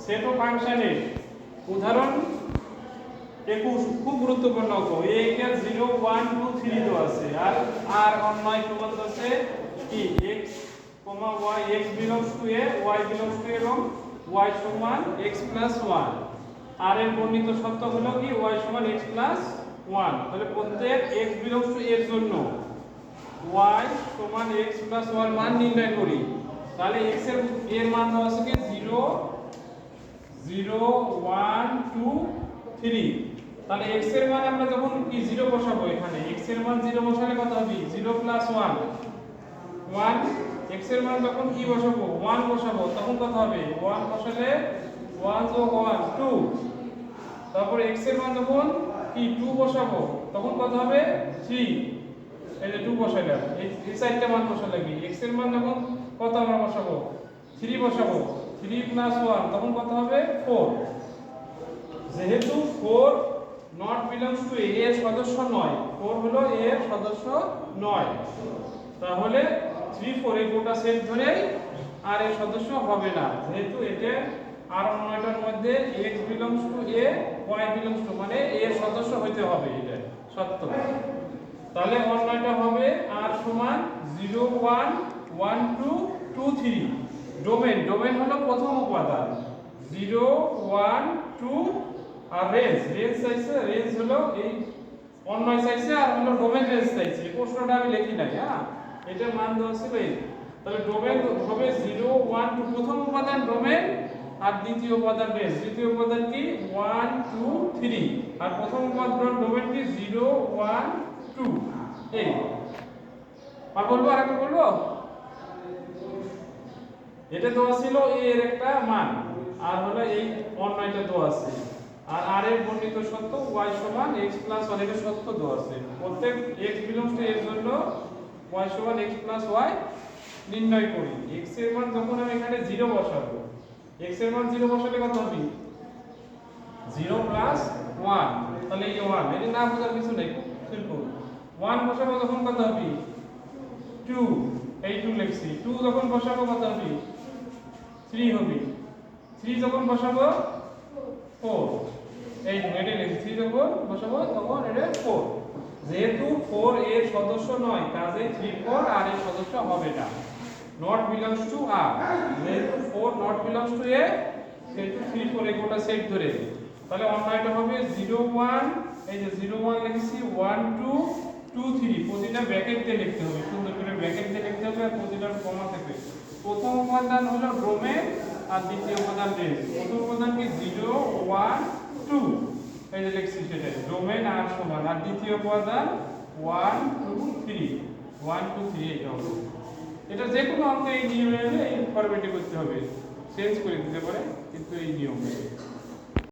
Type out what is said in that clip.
Set ও ফাংশনের উদাহরণ 21 খুব গুরুত্বপূর্ণ অঙ্ক। a এর 0 1 2 3 দেওয়া আছে আর অন্যায় প্রমাণ আছে কি x y x belongs to a y belongs to এবং y সমান x plus 1 আর এর বর্ণিত সত্য হলো কি y সমান x plus 1। তাহলে প্রত্যেক x belongs to a এর জন্য y সমান x plus 1 মান নির্ণয় করি। তাহলে x এর মান দেওয়া আছে কি 0 0 1 2 3। তাহলে x এর মান আমরা যখন কি 0 বসাবো, এখানে x এর মান 0 বসালে কত হবে 0 plus 1 1। x এর মান যখন কি বসাবো 1 বসাবো তখন কত হবে 1 বসালে 1 যোগ 1 2। তারপর x এর মান যখন কি 2 বসাবো তখন কত হবে 3। এই যে 2 বসাইলাম, এই চারটা মান বসালে কি x এর মান যখন কত আমরা বসাবো 3 বসাবো 3 plus 1 তখন কত হবে 4। যেহেতু 4 not belongs to a এর সদস্য নয়, 4 হলো a এর সদস্য নয়, তাহলে 3 4 এই গোটা সেট ধরেই আর এর সদস্য হবে না। যেহেতু এটা আর অন্যটার মধ্যে x belongs to a y belongs to মানে a এর সদস্য হইতে হবে, এটা সত্য। তাহলে অন্যটা হবে r সমান 0 1 1 2 2 3। ডোমেন ডোমেন হলো প্রথম উপাদান 0 1 2 আর রেঞ্জ রেঞ্জ চাইছে, রেঞ্জ হলো এই অন্যয় চাইছে আর হলো ডোমেন রেঞ্জ চাইছে। এই প্রশ্নটা আমি লিখি নাই, হ্যাঁ এটার মান দেওয়া ছিল এই। তাহলে ডোমেন হবে 0 1 2 প্রথম উপাদান ডোমেন আর দ্বিতীয় উপাদান রেঞ্জ। দ্বিতীয় উপাদান কি 1 2 3 আর প্রথম উপাদান ডোমেন কি 0 1 2। এই আর বলবো আর একবার বলবো, এটা দেওয়া ছিল a এর একটা মান আর হলো এই অন্যটা দেওয়া আছে আর r এর বর্ণিত সত্য y সমান x plus 1 এটা সত্য দেওয়া আছে। প্রত্যেক x belongs to a এর জন্য y সমান x plus y নির্ণয় করি। x এর মান যখন আমি এখানে 0 বসাবো, x এর মান 0 বসালে কত হবে 0 plus 1। তাহলে এই 1 এটা না বোঝার কিছু নেই, সিম্পল। 1 বসাবো তখন কত হবে 2, এই 2 লিখছি। 2 যখন বসাবো কত হবে 3 হবে। 3 যখন বসাবো 4, এই এটা লিখছি। 3 যখন বসাবো তখন এটা 4। যেহেতু 4 এর সদস্য নয় কাজে 3 4 আর এর সদস্য হবে না, not belongs to r। যেহেতু 4 not belongs to a সেহেতু 3 4 এই গোটা সেট ধরে। তাহলে অন্যটা হবে 0 1, এই যে 0 1 লিখছি 1 2 2 3। প্রতিটা ব্র্যাকেট দিয়ে লিখতে হবে, সুন্দর করে ব্র্যাকেট দিয়ে লিখতে হবে আর প্রতিটার কমা থাকবে। প্রথম উপাদান হলো ডোমেন আর দ্বিতীয় উপাদান রেঞ্জ। প্রথম উপাদান কি 0 1 2, এই যে লিখছি সেটা ডোমেন আর সমান, আর দ্বিতীয় উপাদান 1 2 3 1 2 3 এটা হবে। এটা যে কোনো অঙ্কে এই নিয়মে এই ফরম্যাটে করতে হবে, চেঞ্জ করে দিতে পারে কিন্তু এই নিয়মে।